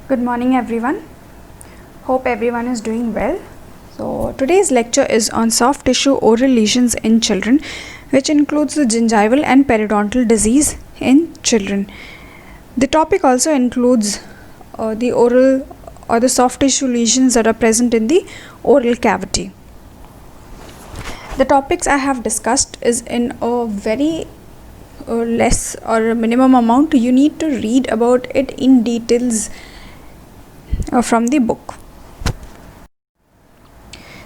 Good morning everyone. Hope everyone is doing well. So today's lecture is on soft tissue oral lesions in children, which includes the gingival and periodontal disease in children. The topic also includes the oral or the soft tissue lesions that are present in the oral cavity. The topics I have discussed is in a very less or a minimum amount. You need to read about it in details from the book.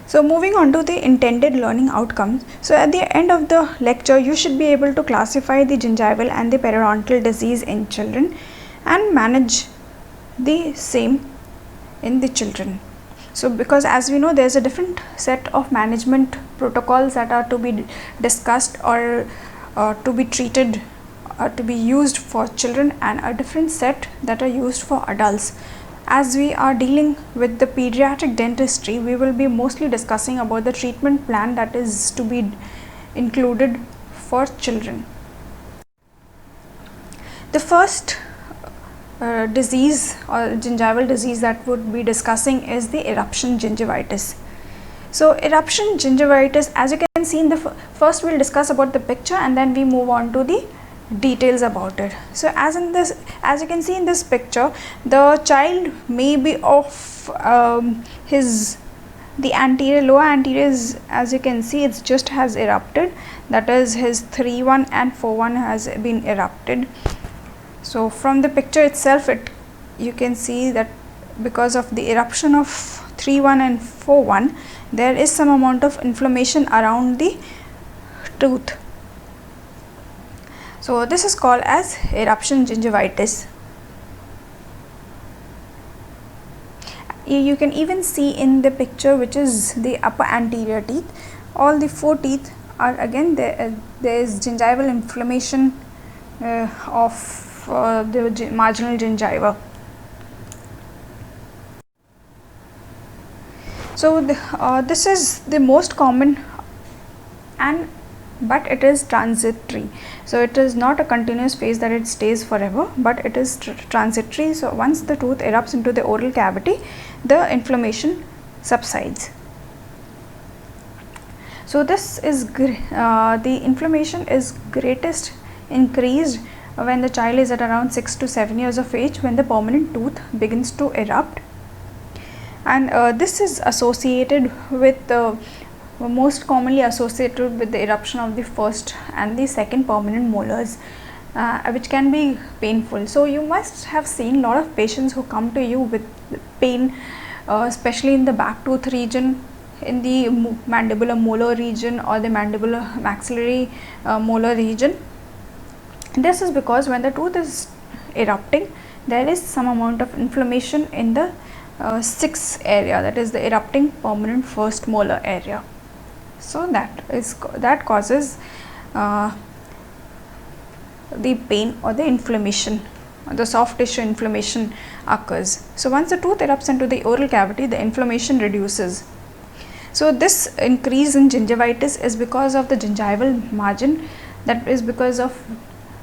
So moving on to the intended learning outcomes. So at the end of the lecture, you should be able to classify the gingival and the periodontal disease in children and manage the same in the children. So because as we know, there's a different set of management protocols that are to be discussed or to be treated or to be used for children, and a different set that are used for adults. As we are dealing with the pediatric dentistry, we will be mostly discussing about the treatment plan that is to be included for children. The first disease or gingival disease that would be discussing is the eruption gingivitis. So eruption gingivitis, as you can see in the first we'll discuss about the picture and then we move on to the details about it. So as you can see in this picture, the child may be of the anterior, lower anterior is, as you can see, it just has erupted, that is his 3-1 and 4-1 has been erupted. So from the picture itself, you can see that because of the eruption of 3-1 and 4-1, there is some amount of inflammation around the tooth. So this is called as eruption gingivitis. You can even see in the picture, which is the upper anterior teeth, all the 4 teeth are again there is gingival inflammation of the marginal gingiva. So this is the most common, but it is transitory. So it is not a continuous phase that it stays forever, but it is transitory. So once the tooth erupts into the oral cavity, the inflammation subsides. So this is the inflammation is greatest increased when the child is at around 6 to 7 years of age, when the permanent tooth begins to erupt, and this is associated with most commonly associated with the eruption of the first and the second permanent molars, which can be painful. So you must have seen a lot of patients who come to you with pain, especially in the back tooth region, in the mandibular molar region or the mandibular maxillary molar region. This is because when the tooth is erupting, there is some amount of inflammation in the 6th area, that is the erupting permanent first molar area. So that causes the pain or the inflammation, or the soft tissue inflammation occurs. So once the tooth erupts into the oral cavity, the inflammation reduces. So this increase in gingivitis is because of the gingival margin, that is because of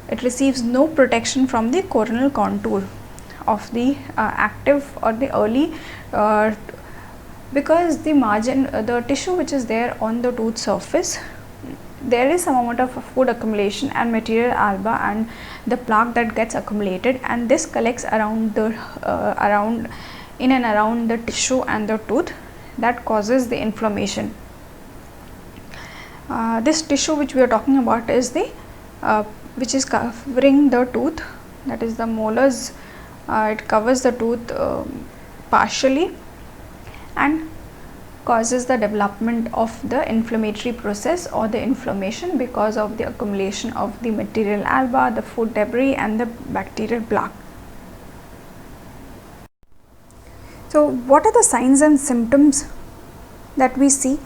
it receives no protection from the coronal contour of the active or the early because the margin, the tissue which is there on the tooth surface, there is some amount of food accumulation and material alba and the plaque that gets accumulated, and this collects around the in and around the tissue and the tooth, that causes the inflammation. This tissue which we are talking about is the which is covering the tooth, that is the molars. It covers the tooth partially and causes the development of the inflammatory process or the inflammation because of the accumulation of the material alba, the food debris and the bacterial plaque. So what are the signs and symptoms that we see?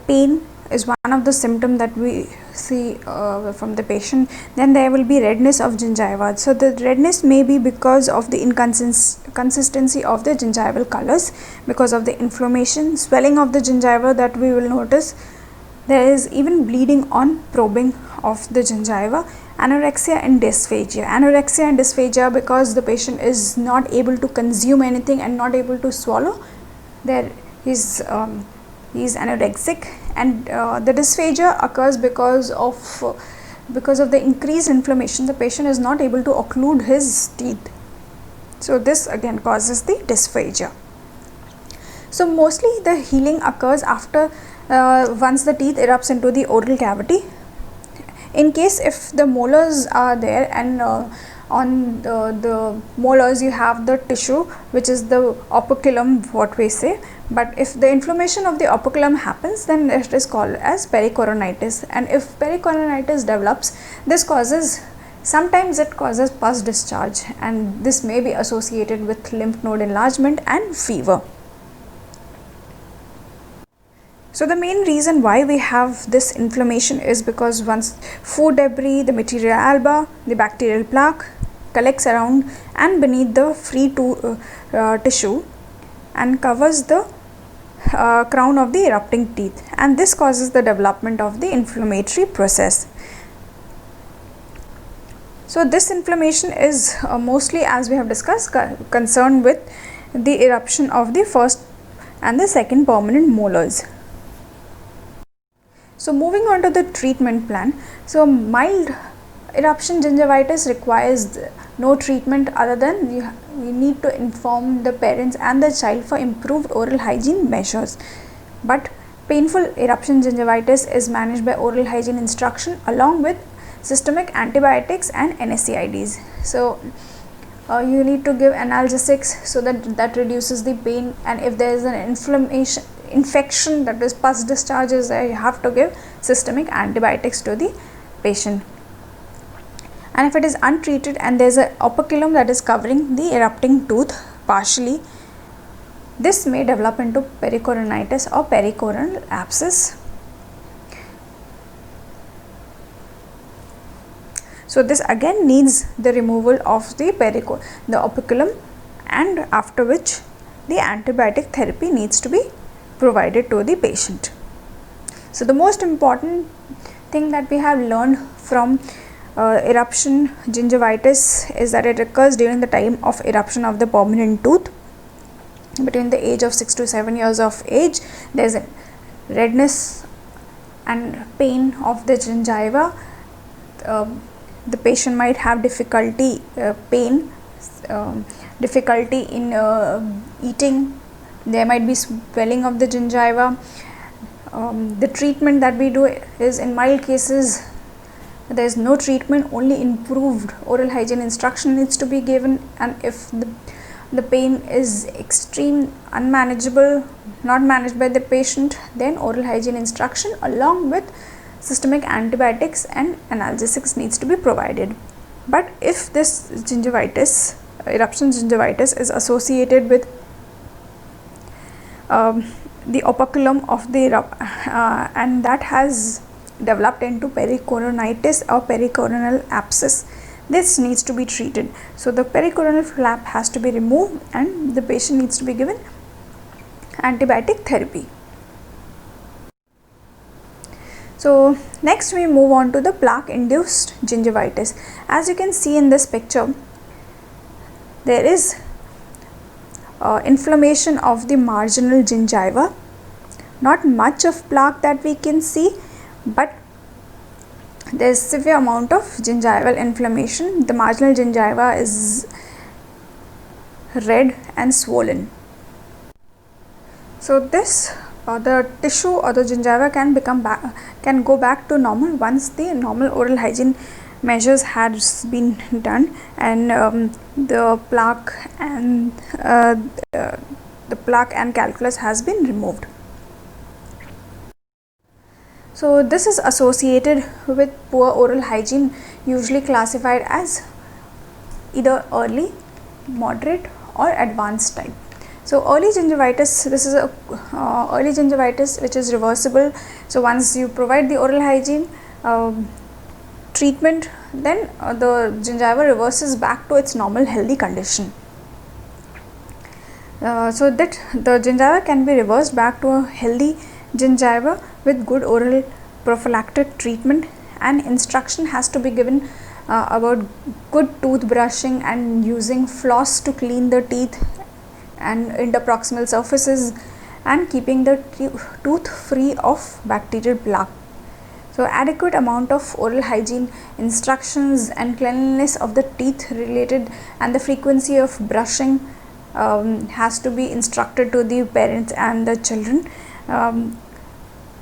Pain is one of the symptoms that we see from the patient. Then there will be redness of gingiva. So the redness may be because of the inconsistency of the gingival colors, because of the inflammation, swelling of the gingiva that we will notice. There is even bleeding on probing of the gingiva, anorexia and dysphagia. Anorexia and dysphagia because the patient is not able to consume anything and not able to swallow. There is he is anorexic, and the dysphagia occurs because of the increased inflammation. The patient is not able to occlude his teeth. So this again causes the dysphagia. So mostly the healing occurs after once the teeth erupts into the oral cavity. In case if the molars are there and on the molars you have the tissue which is the operculum, what we say, but if the inflammation of the operculum happens, then it is called as pericoronitis, and if pericoronitis develops, this causes, sometimes it causes pus discharge, and this may be associated with lymph node enlargement and fever. So the main reason why we have this inflammation is because once food debris, the materia alba, the bacterial plaque collects around and beneath the free tissue and covers the crown of the erupting teeth, and this causes the development of the inflammatory process. So this inflammation is mostly, as we have discussed, concerned with the eruption of the first and the second permanent molars. So moving on to the treatment plan. So mild eruption gingivitis requires no treatment other than we need to inform the parents and the child for improved oral hygiene measures. But painful eruption gingivitis is managed by oral hygiene instruction along with systemic antibiotics and NSAIDs. So you need to give analgesics so that reduces the pain, and if there is an infection, that is pus discharges, you have to give systemic antibiotics to the patient. And if it is untreated and there is an operculum that is covering the erupting tooth partially, this may develop into pericoronitis or pericoronal abscess. So this again needs the removal of the operculum, and after which the antibiotic therapy needs to be provided to the patient. So the most important thing that we have learned from eruption gingivitis is that it occurs during the time of eruption of the permanent tooth. Between the age of 6 to 7 years of age, there is a redness and pain of the gingiva. The patient might have difficulty difficulty in eating. There might be swelling of the gingiva. The treatment that we do is, in mild cases, there is no treatment, only improved oral hygiene instruction needs to be given, and if the pain is extreme, unmanageable, not managed by the patient, then oral hygiene instruction along with systemic antibiotics and analgesics needs to be provided. But if this gingivitis, eruption gingivitis, is associated with the operculum of the and that has developed into pericoronitis or pericoronal abscess, this needs to be treated. So the pericoronal flap has to be removed and the patient needs to be given antibiotic therapy. So next we move on to the plaque induced gingivitis. As you can see in this picture, there is inflammation of the marginal gingiva, not much of plaque that we can see, but there is severe amount of gingival inflammation. The marginal gingiva is red and swollen. So this the tissue or the gingiva can go back to normal once the normal oral hygiene measures has been done and the plaque and calculus has been removed. So this is associated with poor oral hygiene, usually classified as either early, moderate or advanced type. So early gingivitis, this is a early gingivitis which is reversible. So once you provide the oral hygiene treatment, then the gingiva reverses back to its normal healthy condition. So that the gingiva can be reversed back to a healthy gingiva with good oral prophylactic treatment and instruction has to be given about good toothbrushing and using floss to clean the teeth and interproximal surfaces and keeping the tooth free of bacterial plaque. So adequate amount of oral hygiene instructions and cleanliness of the teeth related and the frequency of brushing has to be instructed to the parents and the children.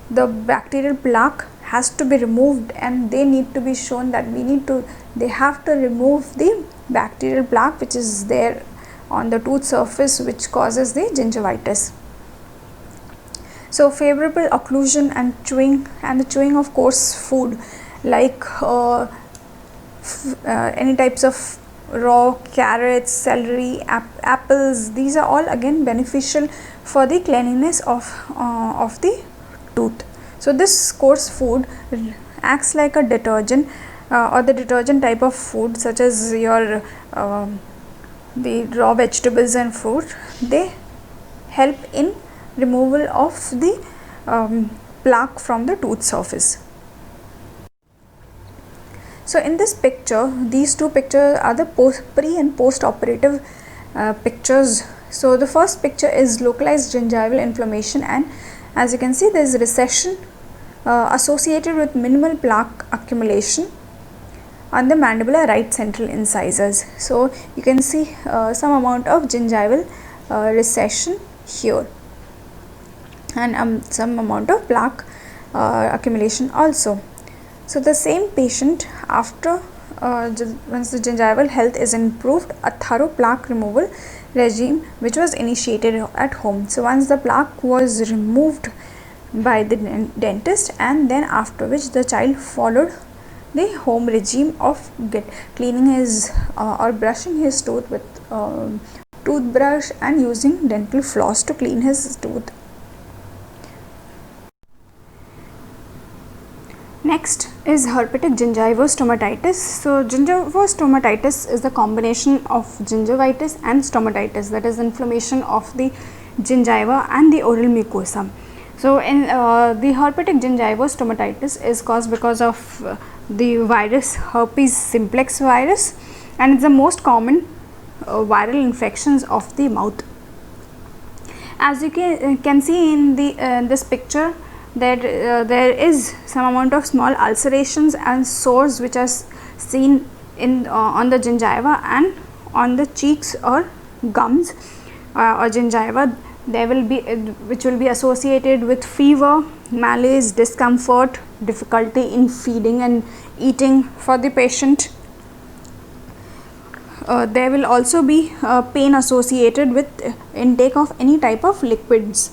The bacterial plaque has to be removed and they need to be shown that they have to remove the bacterial plaque which is there on the tooth surface, which causes the gingivitis. So favorable occlusion and the chewing of coarse food like any types of raw carrots, celery, apples, these are all again beneficial for the cleanliness of the tooth. So this coarse food acts like a detergent or the detergent type of food, such as your the raw vegetables and fruit. They help in removal of the plaque from the tooth surface. So in this picture, these two pictures are the pre and post operative pictures. So the first picture is localized gingival inflammation, and as you can see there is recession associated with minimal plaque accumulation on the mandibular right central incisors. So you can see some amount of gingival recession here and some amount of plaque accumulation also. So the same patient, after once the gingival health is improved, a thorough plaque removal regime which was initiated at home. So once the plaque was removed by the dentist, and then after which the child followed the home regime of cleaning his or brushing his tooth with toothbrush and using dental floss to clean his tooth. Next is herpetic gingivostomatitis. So gingivostomatitis is the combination of gingivitis and stomatitis, that is inflammation of the gingiva and the oral mucosa. So in the herpetic gingivostomatitis is caused because of the virus herpes simplex virus, and it's the most common viral infections of the mouth. As you can see in this picture, that there is some amount of small ulcerations and sores which are seen in on the gingiva and on the cheeks or gums or gingiva. There will be which will be associated with fever, malaise, discomfort, difficulty in feeding and eating for the patient. There will also be pain associated with intake of any type of liquids,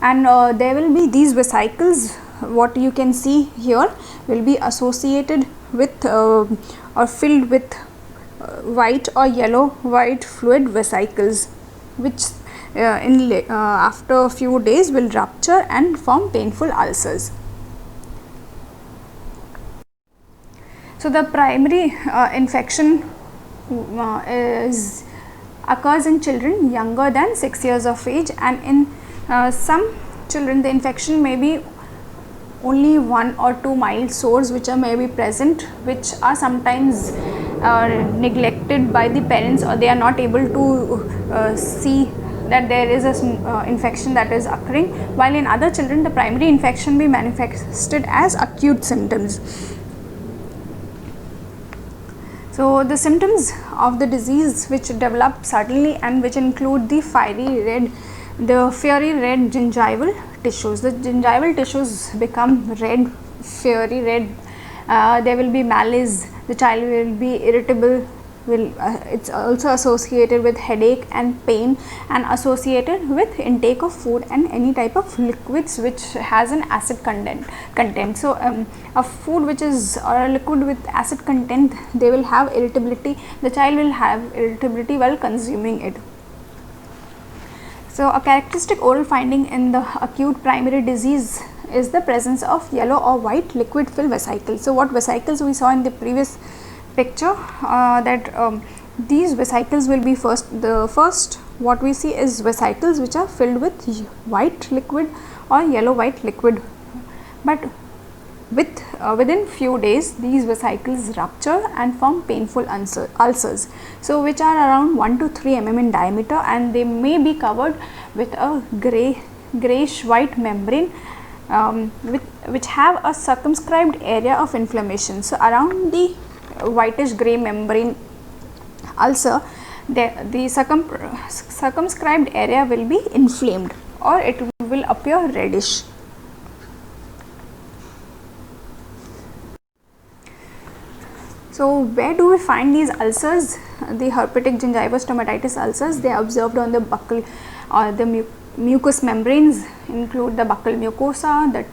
and there will be these vesicles, what you can see here, will be associated with or filled with white or yellow white fluid vesicles, which after a few days will rupture and form painful ulcers. So the primary infection occurs in children younger than 6 years of age, and in some children the infection may be only 1 or 2 mild sores which are maybe present, which are sometimes neglected by the parents, or they are not able to see that there is a infection that is occurring, while in other children the primary infection be manifested as acute symptoms. So the symptoms of the disease which develop suddenly and which include the fiery red gingival tissues. The gingival tissues become red, fiery red. There will be malaise. The child will be irritable. It's also associated with headache and pain, and associated with intake of food and any type of liquids which has an acid content. So a food which is or a liquid with acid content, they will have irritability. The child will have irritability while consuming it. So a characteristic oral finding in the acute primary disease is the presence of yellow or white liquid filled vesicles. So what vesicles we saw in the previous picture, that these vesicles will be first what we see is vesicles which are filled with white liquid or yellow white liquid, but within few days these vesicles rupture and form painful ulcers, so which are around 1 to 3 mm in diameter, and they may be covered with a grayish white membrane which have a circumscribed area of inflammation. So around the whitish gray membrane ulcer, the circumscribed area will be inflamed or it will appear reddish. So where do we find these ulcers? The herpetic gingival stomatitis ulcers, they are observed on the buccal or the mucous membranes, include the buccal mucosa, the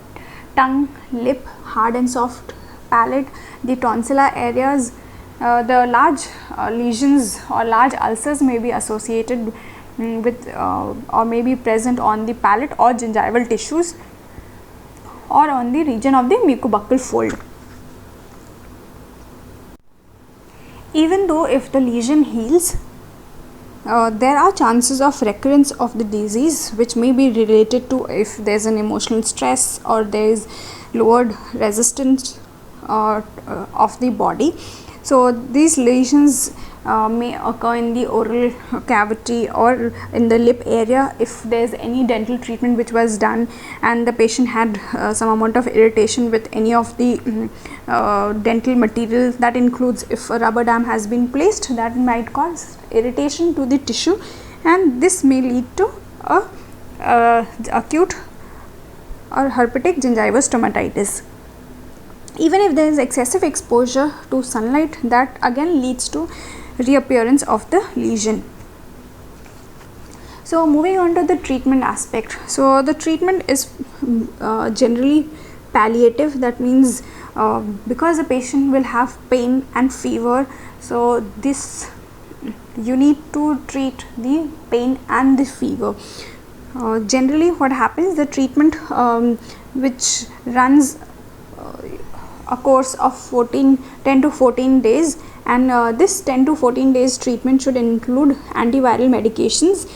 tongue, lip, hard and soft palate, the tonsillar areas. The large lesions or large ulcers may be associated with or may be present on the palate or gingival tissues or on the region of the mucobuccal fold. Even though if the lesion heals, there are chances of recurrence of the disease, which may be related to if there is an emotional stress or there is lowered resistance of the body. So these lesions may occur in the oral cavity or in the lip area if there is any dental treatment which was done and the patient had some amount of irritation with any of the dental material. That includes if a rubber dam has been placed, that might cause irritation to the tissue, and this may lead to a acute or herpetic gingival stomatitis. Even if there is excessive exposure to sunlight, that again leads to reappearance of the lesion. So moving on to the treatment aspect. So the treatment is generally palliative. That means because the patient will have pain and fever, so this you need to treat the pain and the fever. Generally what happens, the treatment which runs a course of 10 to 14 days, and this 10 to 14 days treatment should include antiviral medications,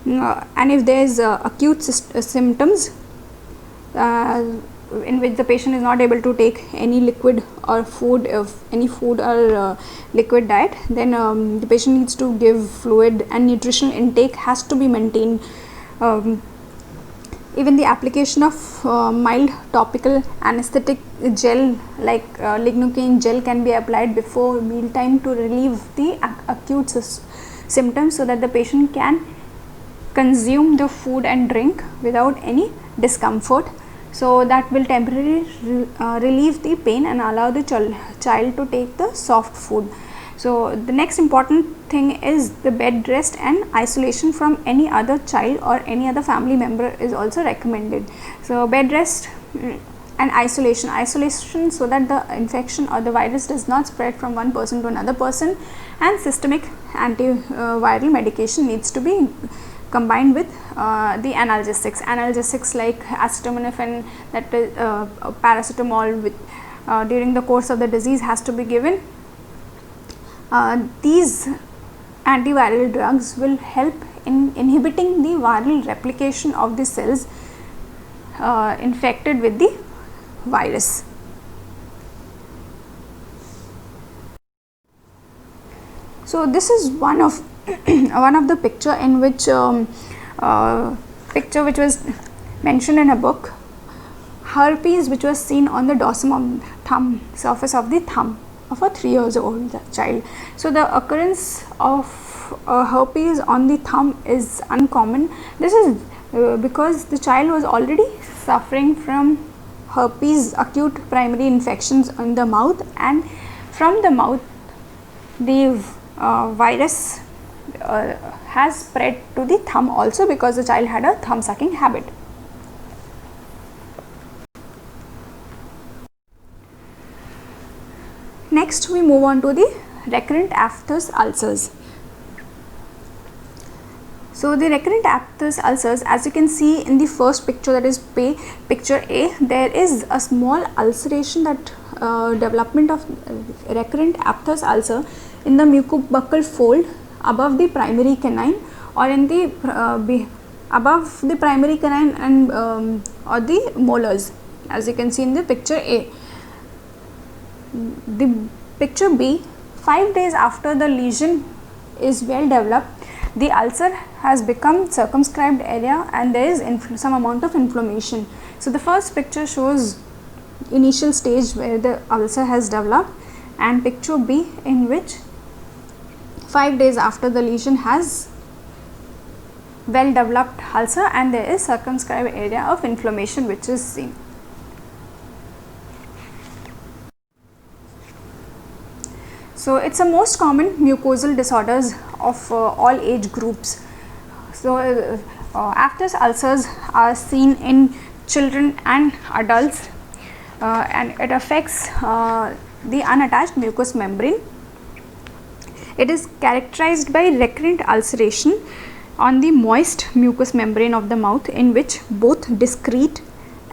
and if there is acute symptoms in which the patient is not able to take any liquid or food, any food or liquid diet, then the patient needs to give fluid, and nutritional intake has to be maintained. Even the application of mild topical anesthetic gel like lignocaine gel can be applied before meal time to relieve the acute symptoms, so that the patient can consume the food and drink without any discomfort. So that will temporarily relieve the pain and allow the child to take the soft food. So the next important thing is the bed rest and isolation from any other child or any other family member is also recommended. So bed rest and isolation so that the infection or the virus does not spread from one person to another person, and systemic antiviral medication needs to be combined with the analgesics like acetaminophen, that is paracetamol, with during the course of the disease has to be given. These antiviral drugs will help in inhibiting the viral replication of the cells infected with the virus. So this is one of the picture in which picture which was mentioned in a book, herpes which was seen on the dorsum of thumb, surface of the thumb of a 3 years old child. So the occurrence of herpes on the thumb is uncommon. This is because the child was already suffering from herpes acute primary infections in the mouth, and from the mouth the virus has spread to the thumb also, because the child had a thumb sucking habit. Next we move on to the recurrent aphthous ulcers. So the recurrent aphthous ulcers, as you can see in the first picture, that is picture A, there is a small ulceration, that development of recurrent aphthous ulcer in the mucobuccal fold above the primary canine, or in the above the primary canine and or the molars, as you can see in the picture A. the picture B, 5 days after the lesion is well developed, the ulcer has become circumscribed area and there is some amount of inflammation. So the first picture shows initial stage where the ulcer has developed, and picture B in which 5 days after the lesion has well developed ulcer and there is circumscribed area of inflammation which is seen. So it's a most common mucosal disorders of all age groups. So aphthous ulcers are seen in children and adults, and it affects the unattached mucous membrane. It is characterized by recurrent ulceration on the moist mucous membrane of the mouth, in which both discrete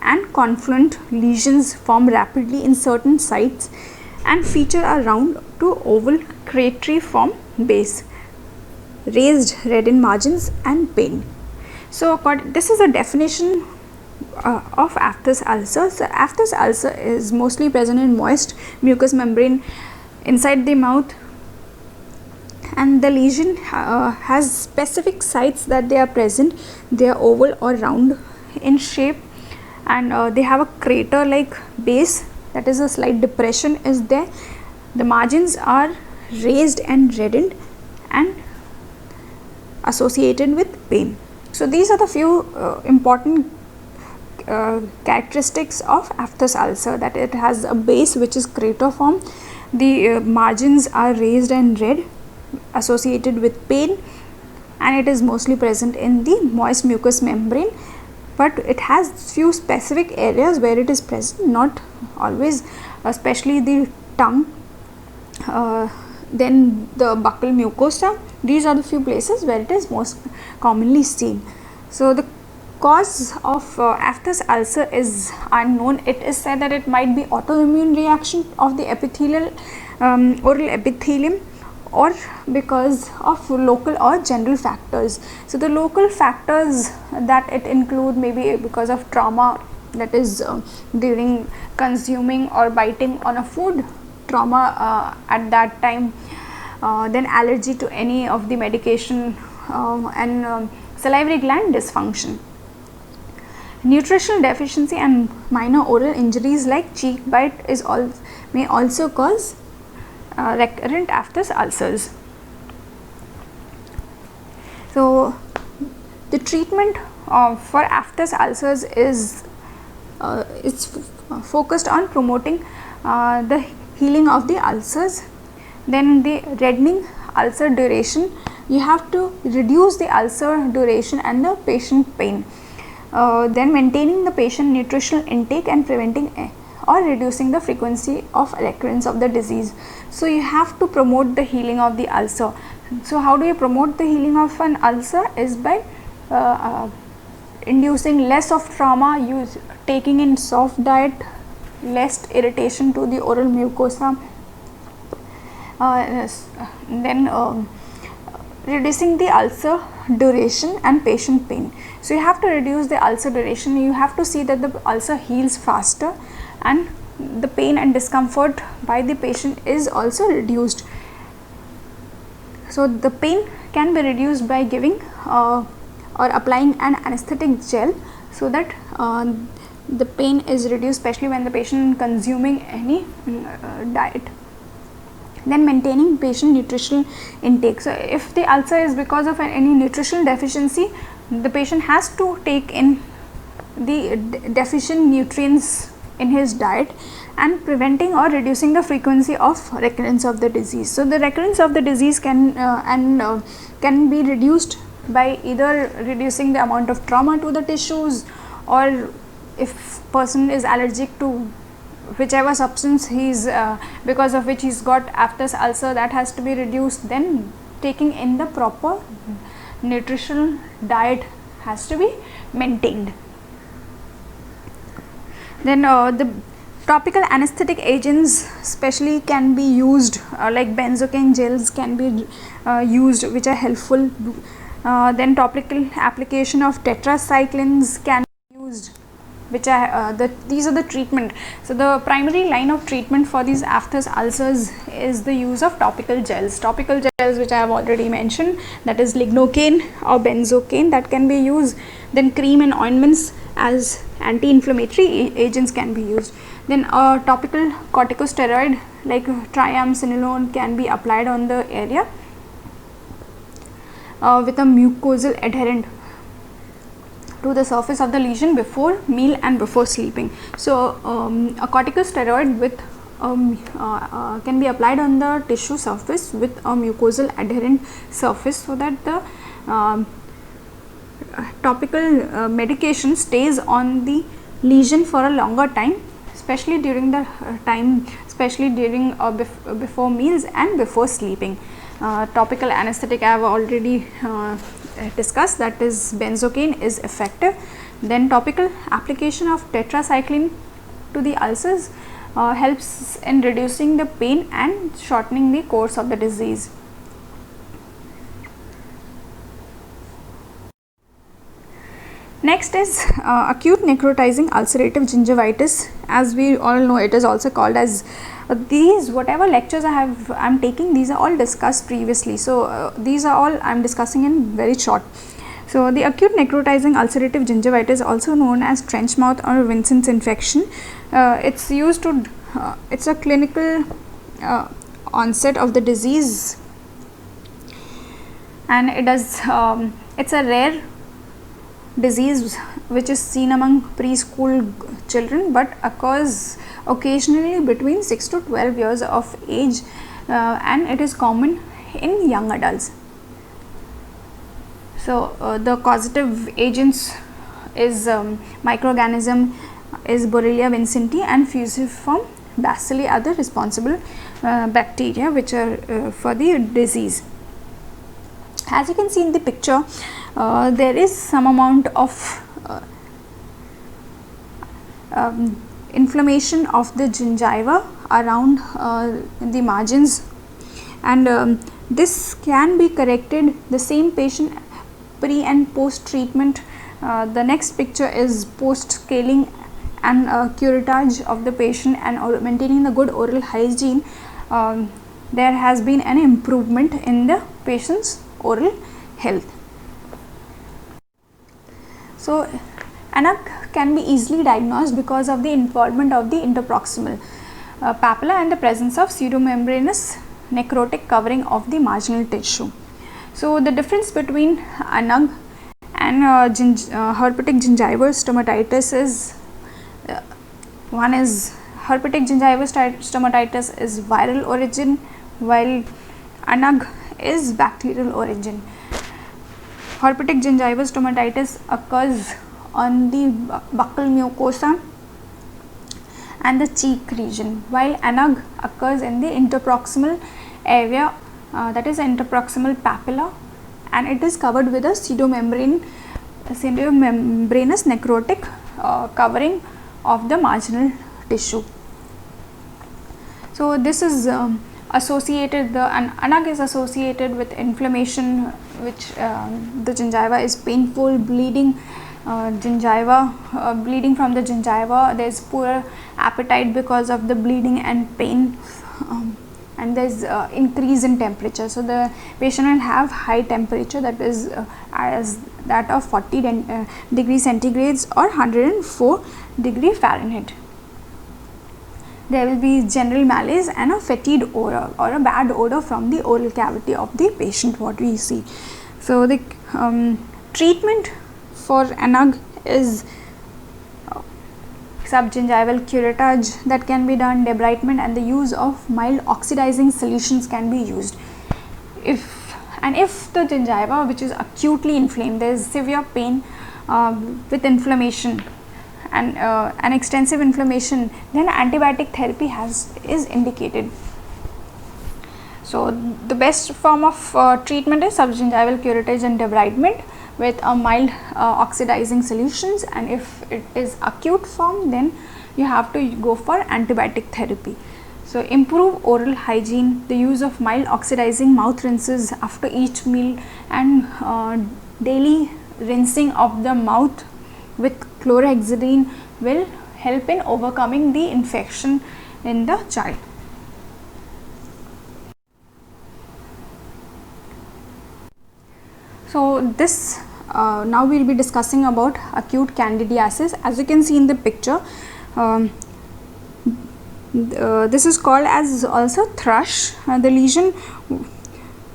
and confluent lesions form rapidly in certain sites and feature a round to oval cratery-form base, raised reddened margins and pain. So this is a definition of aphthous ulcer. So aphthous ulcer is mostly present in moist mucous membrane inside the mouth, and the lesion has specific sites that they are present. They are oval or round in shape, and they have a crater like base, that is a slight depression is there. The margins are raised and reddened and associated with pain. So these are the few important characteristics of aphthous ulcer, that it has a base which is crater form, the margins are raised and red associated with pain, and it is mostly present in the moist mucous membrane, but it has few specific areas where it is present, not always, especially the tongue, then the buccal mucosa. These are the few places where it is most commonly seen. So the cause of aphthous ulcer is unknown. It is said that it might be autoimmune reaction of the epithelial oral epithelium, or because of local or general factors. So the local factors that it include maybe because of trauma, that is during consuming or biting on a food, trauma at that time, then allergy to any of the medication, and salivary gland dysfunction. Nutritional deficiency and minor oral injuries like cheek bite may also cause recurrent aphthous ulcers. So the treatment for aphthous ulcers is focused on promoting the healing of the ulcers. Then the reddening ulcer duration, you have to reduce the ulcer duration and the patient pain. Then maintaining the patient nutritional intake and preventing or reducing the frequency of recurrence of the disease. So you have to promote the healing of the ulcer. So how do you promote the healing of an ulcer? Is by inducing less of trauma, taking in soft diet, less irritation to the oral mucosa, then reducing the ulcer duration and patient pain. So you have to reduce the ulcer duration, you have to see that the ulcer heals faster, and the pain and discomfort by the patient is also reduced. So the pain can be reduced by giving or applying an anesthetic gel, so that the pain is reduced, especially when the patient consuming any diet. Then maintaining patient nutritional intake. So if the ulcer is because of any nutritional deficiency, the patient has to take in the deficient nutrients in his diet, and preventing or reducing the frequency of recurrence of the disease. So the recurrence of the disease can be reduced by either reducing the amount of trauma to the tissues, or if person is allergic to whichever substance he's because of which he's got aphthous ulcer, that has to be reduced. Then taking in the proper nutritional diet has to be maintained. Then the topical anesthetic agents especially can be used, like benzocaine gels can be used, which are helpful. Then topical application of tetracyclines can be used, which these are the treatment. So the primary line of treatment for these aphthous ulcers is the use of topical gels. Topical gels, which I have already mentioned, that is lignocaine or benzocaine, that can be used. Then cream and ointments as anti-inflammatory agents can be used. Then a topical corticosteroid like triamcinolone can be applied on the area with a mucosal adherent to the surface of the lesion before meal and before sleeping. So a corticosteroid with can be applied on the tissue surface with a mucosal adherent surface, so that the topical medication stays on the lesion for a longer time, especially during the especially during before meals and before sleeping. Topical anesthetic I have already discussed, that is benzocaine is effective. Then topical application of tetracycline to the ulcers helps in reducing the pain and shortening the course of the disease. Next is acute necrotizing ulcerative gingivitis. As we all know, it is also called as these whatever lectures I am taking, these are all discussed previously. So these are all I am discussing in very short. So the acute necrotizing ulcerative gingivitis, also known as trench mouth or Vincent's infection, it's used to it's a clinical onset of the disease, and it does it's a rare disease which is seen among preschool children, but occurs occasionally between 6 to 12 years of age, and it is common in young adults. So the causative agents is microorganism is Borrelia vincenti and Fusiform bacilli are the responsible bacteria which are for the disease. As you can see in the picture, there is some amount of inflammation of the gingiva around the margins, and this can be corrected. The same patient pre and post treatment. The next picture is post scaling and curettage of the patient and maintaining the good oral hygiene. There has been an improvement in the patient's oral health. So ANAC can be easily diagnosed because of the involvement of the interproximal papilla and the presence of pseudomembranous necrotic covering of the marginal tissue. So the difference between ANAG and herpetic gingival stomatitis is one is herpetic gingival stomatitis is viral origin, while ANAG is bacterial origin. Herpetic gingival stomatitis occurs on the buccal mucosa and the cheek region, while ANAG occurs in the interproximal area, that is interproximal papilla, and it is covered with a pseudomembranous necrotic covering of the marginal tissue. So this is associated, the ANAG is associated with inflammation, which the gingiva is painful, bleeding gingiva, bleeding from the gingiva. There is poor appetite because of the bleeding and pain, and there is increase in temperature. So the patient will have high temperature, that is as that of 40 degrees centigrades or 104 degree Fahrenheit. There will be general malaise and a fetid odor or a bad odor from the oral cavity of the patient, what we see. So the treatment for ANAG is subgingival curettage that can be done, debridement, and the use of mild oxidizing solutions can be used. If the gingiva which is acutely inflamed, there is severe pain with inflammation and an extensive inflammation, then antibiotic therapy is indicated. So the best form of treatment is subgingival curettage and debridement with a mild oxidizing solutions, and if it is acute form, then you have to go for antibiotic therapy. So improve oral hygiene, the use of mild oxidizing mouth rinses after each meal, and daily rinsing of the mouth with chlorhexidine will help in overcoming the infection in the child. So this now we will be discussing about acute candidiasis. As you can see in the picture, this is called as also thrush. The lesion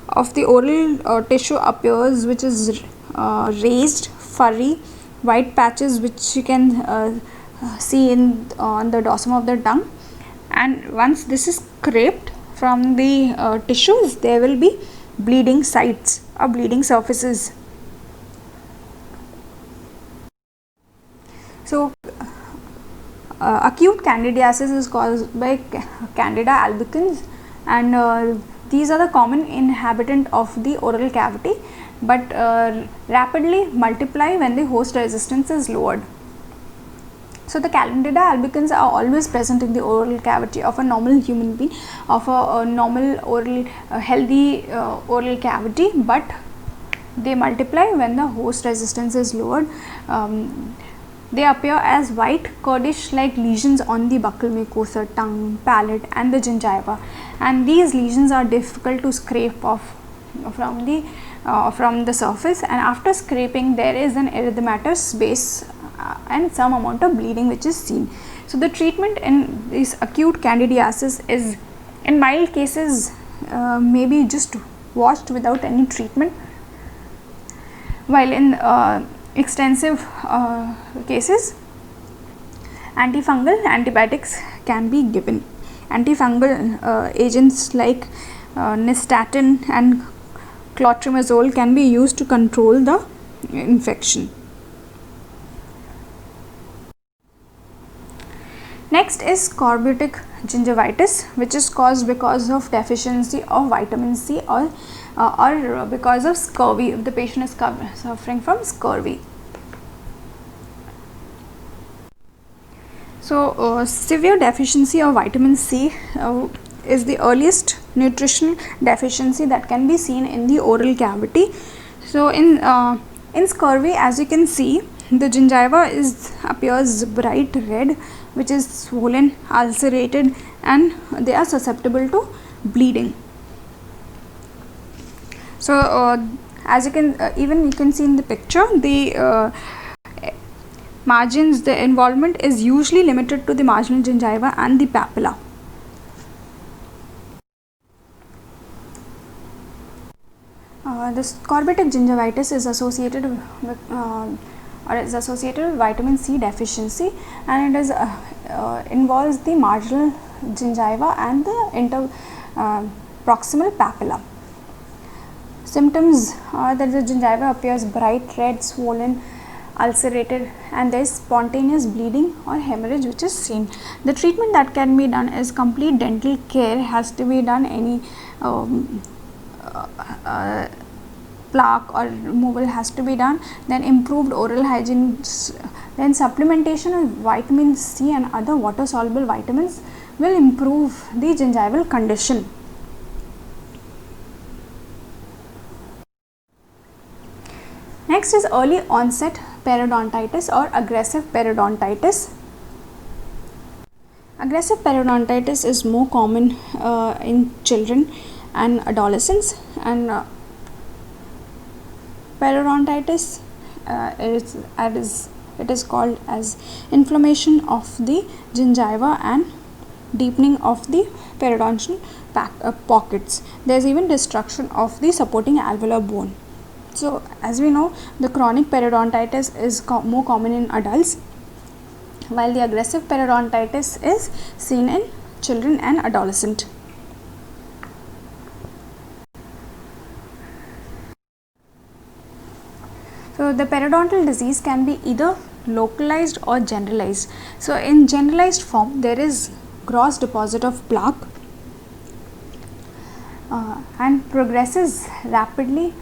of the oral tissue appears, which is raised, furry, white patches, which you can see in on the dorsum of the tongue. And once this is scraped from the tissues, there will be bleeding sites or bleeding surfaces. So acute candidiasis is caused by Candida albicans, and these are the common inhabitant of the oral cavity, but rapidly multiply when the host resistance is lowered. So the Candida albicans are always present in the oral cavity of a normal human being, of a normal oral healthy oral cavity, but they multiply when the host resistance is lowered. They appear as white curdish like lesions on the buccal mucosa, tongue, palate and the gingiva, and these lesions are difficult to scrape off from the surface, and after scraping there is an erythematous base and some amount of bleeding which is seen. So the treatment in this acute candidiasis is, in mild cases, maybe just washed without any treatment, while in extensive cases antifungal antibiotics can be given. Antifungal agents like nystatin and clotrimazole can be used to control the infection. Next is scorbutic gingivitis, which is caused because of deficiency of vitamin C or because of scurvy, if the patient is suffering from scurvy. So severe deficiency of vitamin C is the earliest nutritional deficiency that can be seen in the oral cavity. So in scurvy, as you can see, the gingiva appears bright red, which is swollen, ulcerated, and they are susceptible to bleeding. So as you can you can see in the picture, the margins, the involvement is usually limited to the marginal gingiva and the papilla. The scorbutic gingivitis is associated with vitamin C deficiency, and it is involves the marginal gingiva and the proximal papilla. Symptoms are that the gingiva appears bright red, swollen, ulcerated, and there is spontaneous bleeding or hemorrhage which is seen. The treatment that can be done is complete dental care has to be done. Any plaque or removal has to be done, then improved oral hygiene, then supplementation of vitamin C and other water soluble vitamins will improve the gingival condition. Next is early onset periodontitis or aggressive periodontitis. Aggressive periodontitis is more common in children and adolescents, and periodontitis it is called as inflammation of the gingiva and deepening of the periodontal pockets. There is even destruction of the supporting alveolar bone. So as we know, the chronic periodontitis is more common in adults, while the aggressive periodontitis is seen in children and adolescent. So the periodontal disease can be either localized or generalized. So in generalized form, there is gross deposit of plaque and progresses rapidly,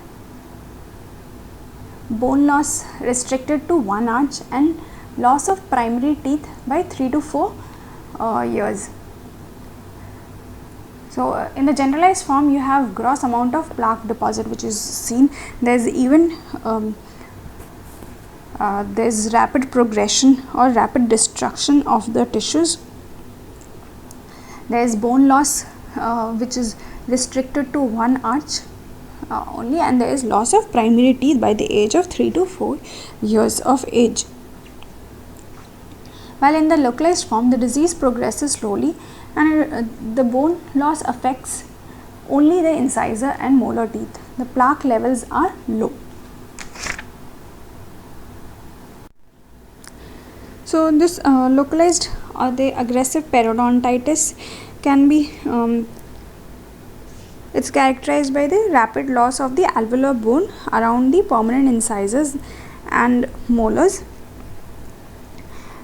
bone loss restricted to 1 arch, and loss of primary teeth by 3 to 4 years. So in the generalized form, you have gross amount of plaque deposit which is seen. There is even there is rapid progression or rapid destruction of the tissues. There is bone loss which is restricted to one arch only, and there is loss of primary teeth by the age of 3 to 4 years of age. While in the localized form, the disease progresses slowly, and the bone loss affects only the incisor and molar teeth. The plaque levels are low. So this localized or the aggressive periodontitis can be it's characterized by the rapid loss of the alveolar bone around the permanent incisors and molars,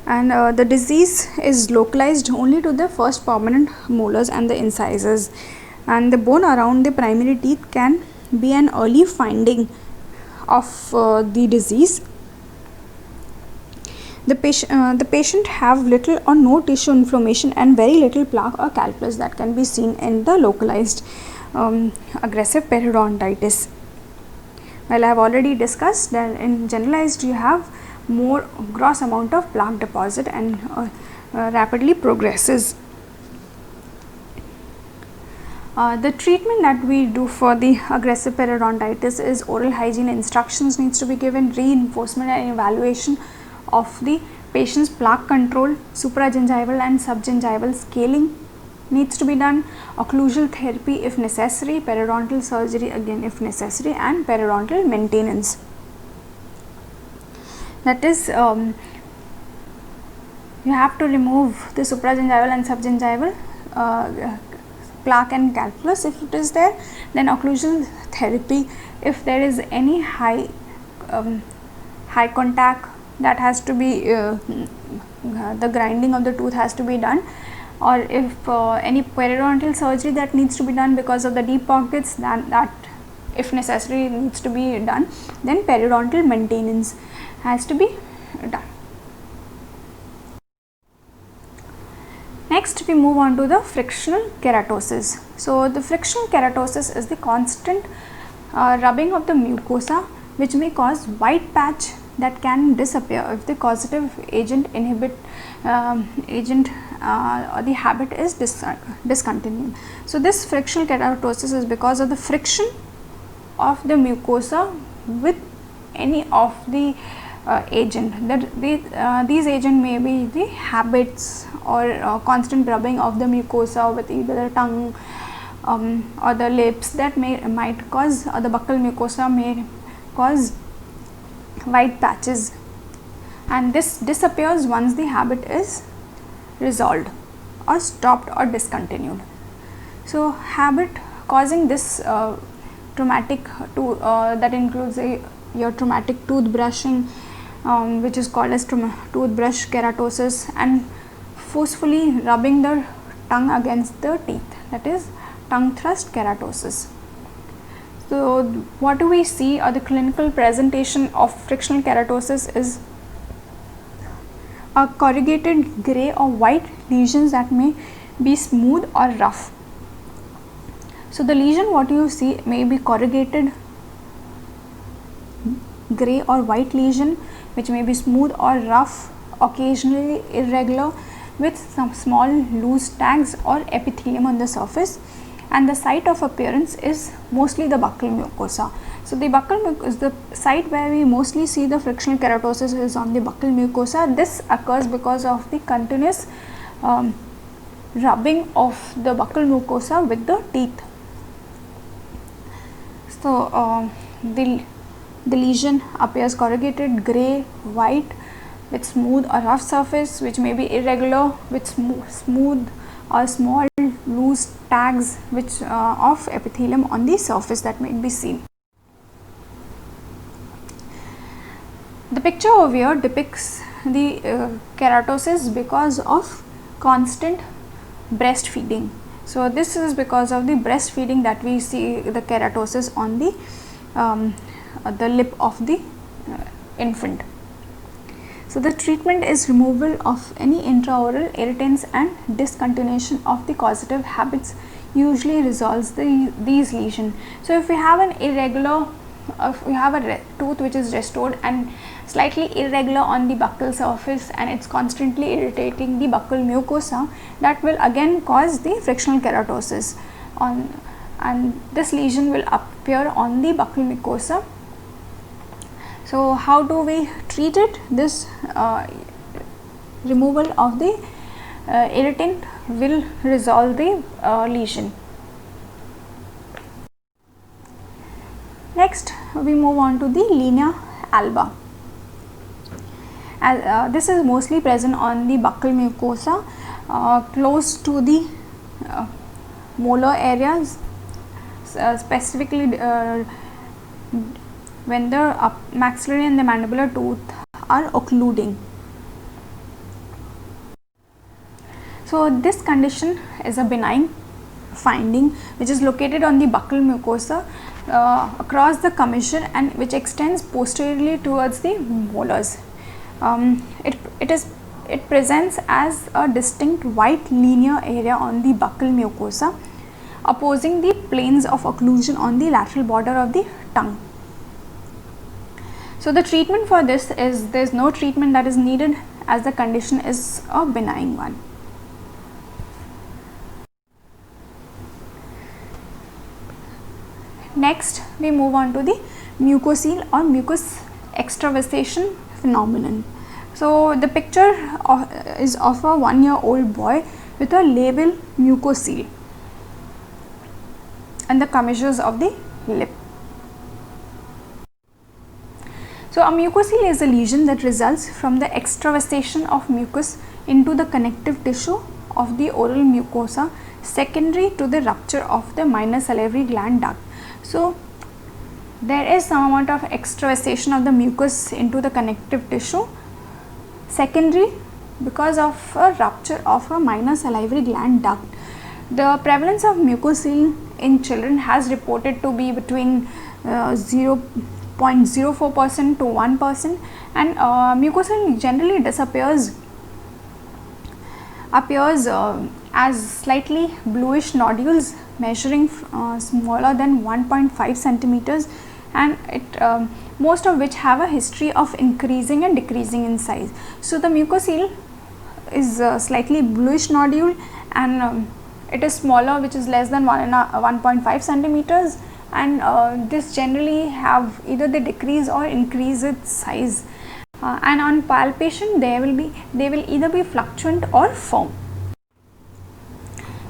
and the disease is localized only to the first permanent molars and the incisors, and the bone around the primary teeth can be an early finding of the disease. The patient have little or no tissue inflammation and very little plaque or calculus that can be seen in the localized aggressive periodontitis. Well, I have already discussed that in generalized you have more gross amount of plaque deposit and rapidly progresses. The treatment that we do for the aggressive periodontitis is oral hygiene instructions needs to be given, reinforcement and evaluation of the patient's plaque control, supragingival and subgingival scaling needs to be done, occlusal therapy if necessary, periodontal surgery again if necessary, and periodontal maintenance. That is, you have to remove the supragingival and subgingival plaque and calculus if it is there, then occlusal therapy if there is any high contact, that has to be the grinding of the tooth has to be done, or if any periodontal surgery that needs to be done because of the deep pockets, that if necessary needs to be done, then periodontal maintenance has to be done. Next we move on to the frictional keratosis. So the frictional keratosis is the constant rubbing of the mucosa which may cause white patch that can disappear if the causative agent or the habit is discontinued. So this frictional keratosis is because of the friction of the mucosa with any of the agent. These agent may be the habits or constant rubbing of the mucosa with either the tongue or the lips that might cause, or the buccal mucosa may cause white patches, and this disappears once the habit is resolved or stopped or discontinued. So habit causing this traumatic that includes your traumatic tooth brushing, which is called as toothbrush keratosis, and forcefully rubbing the tongue against the teeth, that is tongue thrust keratosis. So what do we see, or the clinical presentation of frictional keratosis is a corrugated grey or white lesions that may be smooth or rough. So the lesion what you see may be corrugated grey or white lesion which may be smooth or rough, occasionally irregular, with some small loose tags or epithelium on the surface, and the site of appearance is mostly the buccal mucosa. So the buccal mucosa is the site where we mostly see the frictional keratosis is on the buccal mucosa. This occurs because of the continuous rubbing of the buccal mucosa with the teeth. So the lesion appears corrugated grey, white, with smooth or rough surface, which may be irregular with smooth or small loose tags which of epithelium on the surface that may be seen. The picture over here depicts the keratosis because of constant breastfeeding. So this is because of the breastfeeding that we see the keratosis on the lip of the infant. So the treatment is removal of any intraoral irritants and discontinuation of the causative habits usually resolves these lesions. So if we have an irregular if you have a tooth which is restored and slightly irregular on the buccal surface and it's constantly irritating the buccal mucosa, that will again cause the frictional keratosis on, and this lesion will appear on the buccal mucosa. So how do we treat it? This removal of the irritant will resolve the lesion. Next we move on to the linea alba. This is mostly present on the buccal mucosa close to the molar areas, specifically when the maxillary and the mandibular tooth are occluding. So this condition is a benign finding which is located on the buccal mucosa across the commissure and which extends posteriorly towards the molars. It presents as a distinct white linear area on the buccal mucosa opposing the planes of occlusion on the lateral border of the tongue. So the treatment for this is, there is no treatment that is needed as the condition is a benign one. Next we move on to the mucocele or mucus extravasation phenomenon. So the picture is of a 1-year-old boy with a labile mucocele and the commissures of the lip. So a mucocele is a lesion that results from the extravasation of mucus into the connective tissue of the oral mucosa secondary to the rupture of the minor salivary gland duct. So there is some amount of extravasation of the mucus into the connective tissue secondary because of a rupture of a minor salivary gland duct. The prevalence of mucocele in children has reported to be between 0.04% to 1%, and mucocele generally appears as slightly bluish nodules measuring smaller than 1.5 centimeters, and most of which have a history of increasing and decreasing in size. So the mucocele is slightly bluish nodule and it is smaller, which is less than 1.5 centimeters, and this generally have either they decrease or increase its size, and on palpation they will either be fluctuant or firm.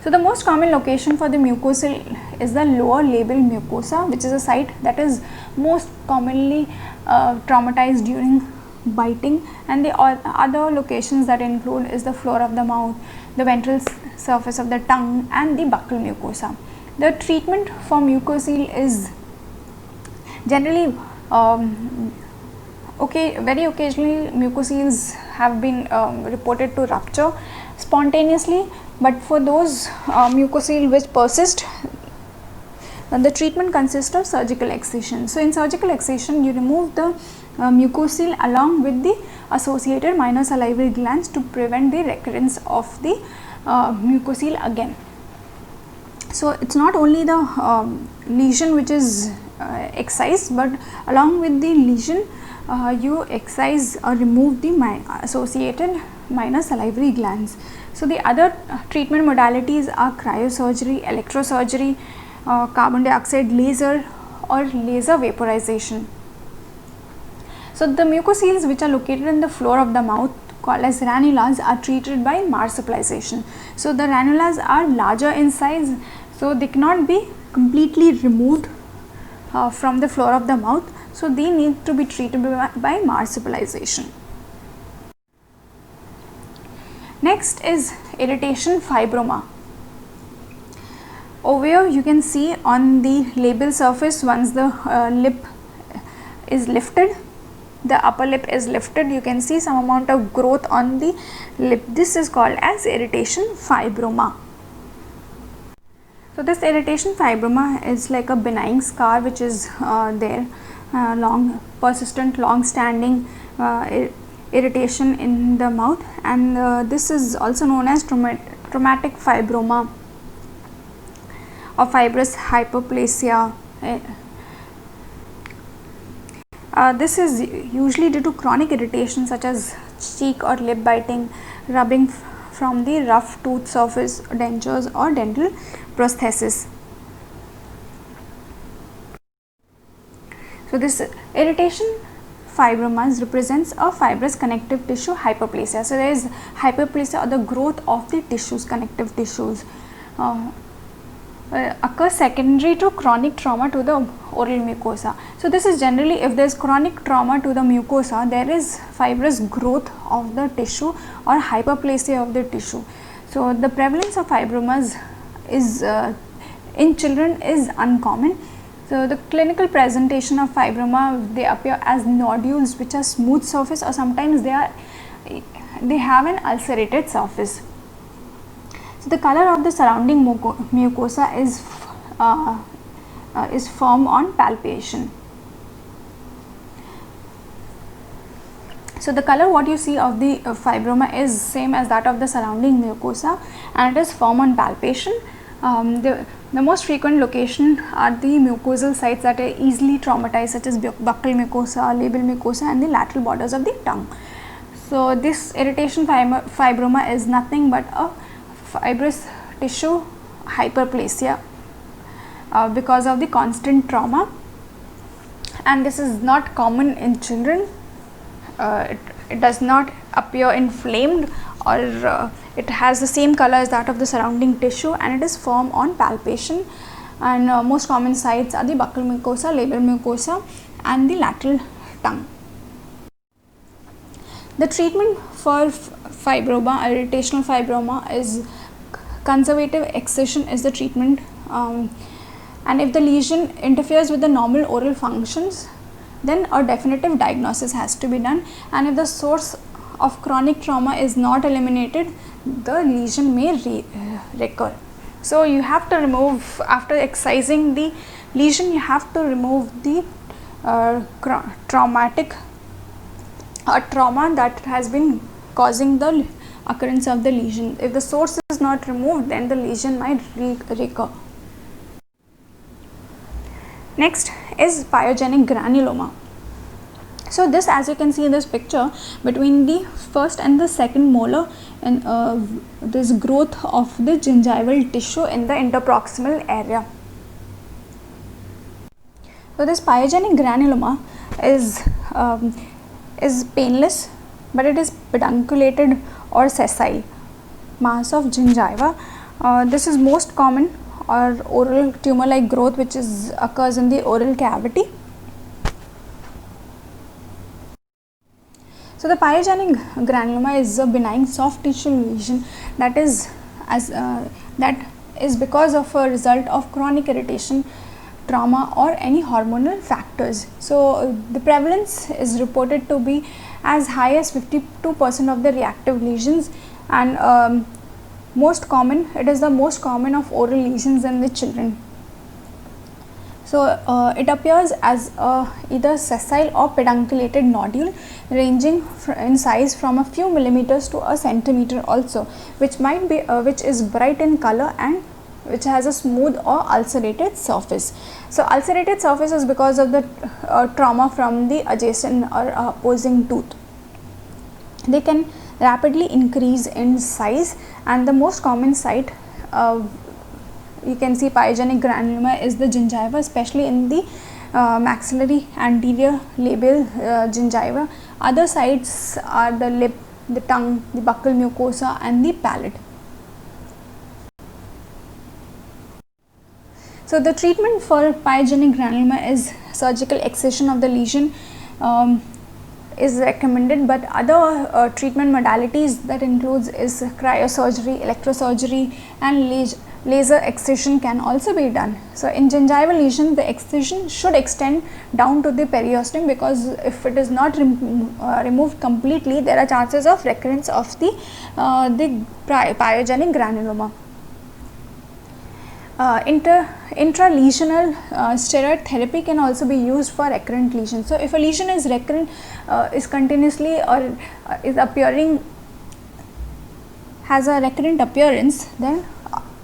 So the most common location for the mucocele is the lower labial mucosa, which is a site that is most commonly traumatized during biting, and the other locations that include is the floor of the mouth, the ventral surface of the tongue, and the buccal mucosa. The treatment for mucocele is generally very occasionally mucoceles have been reported to rupture spontaneously, but for those mucocele which persist, the treatment consists of surgical excision. So in surgical excision you remove the mucocele along with the associated minor salivary glands to prevent the recurrence of the mucocele again. So it's not only the lesion which is excised, but along with the lesion you excise or remove the associated minor salivary glands. So the other treatment modalities are cryosurgery, electrosurgery, carbon dioxide laser, or laser vaporization. So the mucoceles which are located in the floor of the mouth, called as ranulas, are treated by marsupialization. So the ranulas are larger in size, so they cannot be completely removed from the floor of the mouth, so they need to be treated by marsupialization. Next is irritation fibroma. Over here you can see on the labial surface, once the lip is lifted, the upper lip is lifted, you can see some amount of growth on the lip. This is called as irritation fibroma. So this irritation fibroma is like a benign scar which is there, persistent, long standing irritation in the mouth, and this is also known as traumatic fibroma or fibrous hyperplasia. This is usually due to chronic irritation such as cheek or lip biting, rubbing from the rough tooth surface, dentures or dental prosthesis. So this irritation fibromas represents a fibrous connective tissue hyperplasia. So there is hyperplasia or the growth of the tissues, connective tissues. Occurs secondary to chronic trauma to the oral mucosa. So this is generally, if there is chronic trauma to the mucosa, there is fibrous growth of the tissue or hyperplasia of the tissue. So the prevalence of fibromas is in children is uncommon. So the clinical presentation of fibroma, they appear as nodules which are smooth surface, or sometimes they have an ulcerated surface. So the color of the surrounding mucosa is firm on palpation. So the color what you see of the fibroma is same as that of the surrounding mucosa, and it is firm on palpation. The most frequent location are the mucosal sites that are easily traumatized, such as buccal mucosa, labial mucosa and the lateral borders of the tongue. So this irritation fibroma is nothing but a fibrous tissue hyperplasia because of the constant trauma, and this is not common in children. It does not appear inflamed, or it has the same color as that of the surrounding tissue, and it is firm on palpation. And most common sites are the buccal mucosa, labial mucosa and the lateral tongue. The treatment for fibroma, irritational fibroma, is conservative excision is the treatment, and if the lesion interferes with the normal oral functions, then a definitive diagnosis has to be done, and if the source of chronic trauma is not eliminated, the lesion may recur. So you have to remove, after excising the lesion, you have to remove the traumatic trauma that has been causing the occurrence of the lesion. If the source is not removed, then the lesion might recur. Next is pyogenic granuloma. So this, as you can see in this picture, between the first and the second molar, and this growth of the gingival tissue in the interproximal area. So this pyogenic granuloma is painless, but it is pedunculated or sessile mass of gingiva. This is most common, or oral tumor like growth which occurs in the oral cavity. So the pyogenic granuloma is a benign soft tissue lesion that is because of a result of chronic irritation, trauma or any hormonal factors. So the prevalence is reported to be as high as 52% of the reactive lesions, and most common, it is the most common of oral lesions in the children. So it appears as either sessile or pedunculated nodule, ranging in size from a few millimeters to a centimeter also, which might be which is bright in color and which has a smooth or ulcerated surface. So ulcerated surface is because of the trauma from the adjacent or opposing tooth. They can rapidly increase in size, and the most common site you can see pyogenic granuloma is the gingiva, especially in the maxillary anterior labial gingiva. Other sites are the lip, the tongue, the buccal mucosa and the palate. So the treatment for pyogenic granuloma is surgical excision of the lesion is recommended, but other treatment modalities that includes is cryosurgery, electrosurgery and laser excision can also be done. So in gingival lesion, the excision should extend down to the periosteum, because if it is not removed completely, there are chances of recurrence of the pyogenic granuloma. Intralesional steroid therapy can also be used for recurrent lesions. So if a lesion is recurrent, is continuously or is appearing, has a recurrent appearance, then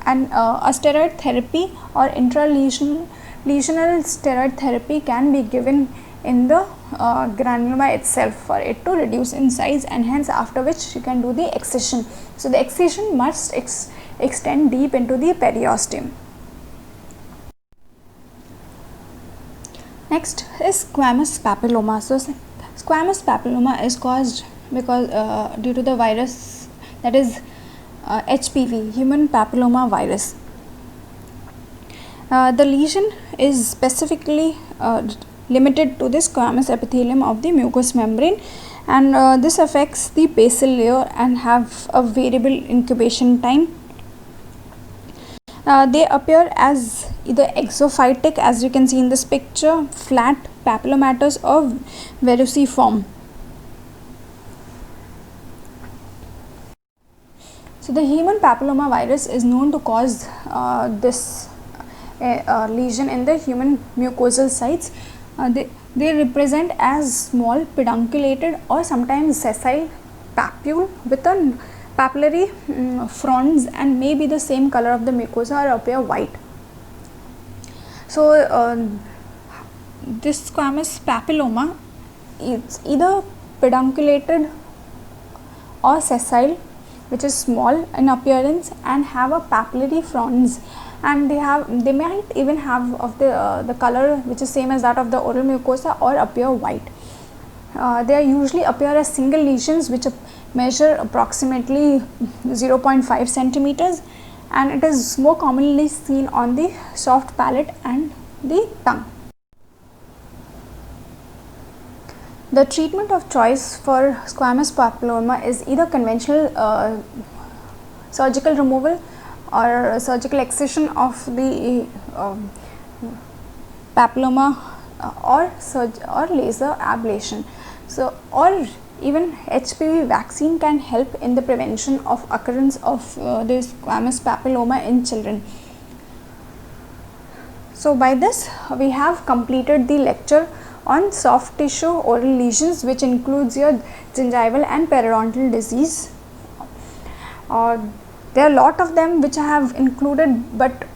a steroid therapy or intralesional steroid therapy can be given in the granuloma itself for it to reduce in size, and hence after which you can do the excision. So the excision must extend deep into the periosteum. Next is squamous papilloma. So squamous papilloma is caused because due to the virus, that is HPV, human papilloma virus. The lesion is specifically limited to the squamous epithelium of the mucous membrane, and this affects the basal layer and have a variable incubation time. They appear as either exophytic, as you can see in this picture, flat papillomatous, or verruciform. So the human papilloma virus is known to cause this lesion in the human mucosal sites. They represent as small pedunculated or sometimes sessile papule with a papillary fronds, and may be the same color of the mucosa or appear white. So this squamous papilloma is either pedunculated or sessile, which is small in appearance and have a papillary fronds, and they might even have of the color which is same as that of the oral mucosa or appear white. They usually appear as single lesions which measure approximately 0.5 centimeters, and it is more commonly seen on the soft palate and the tongue. The treatment of choice for squamous papilloma is either conventional surgical removal or surgical excision of the papilloma or laser ablation. So, or even HPV vaccine can help in the prevention of occurrence of this squamous papilloma in children. So, by this we have completed the lecture on soft tissue oral lesions, which includes your gingival and periodontal disease. There are a lot of them which I have included, but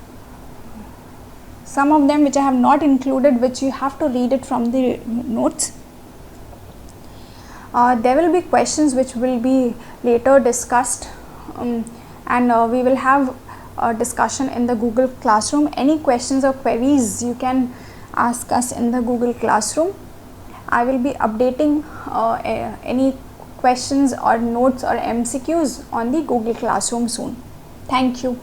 some of them which I have not included, which you have to read it from the notes. There will be questions which will be later discussed, and we will have a discussion in the Google Classroom. Any questions or queries you can ask us in the Google Classroom. I will be updating any questions or notes or MCQs on the Google Classroom soon. Thank you.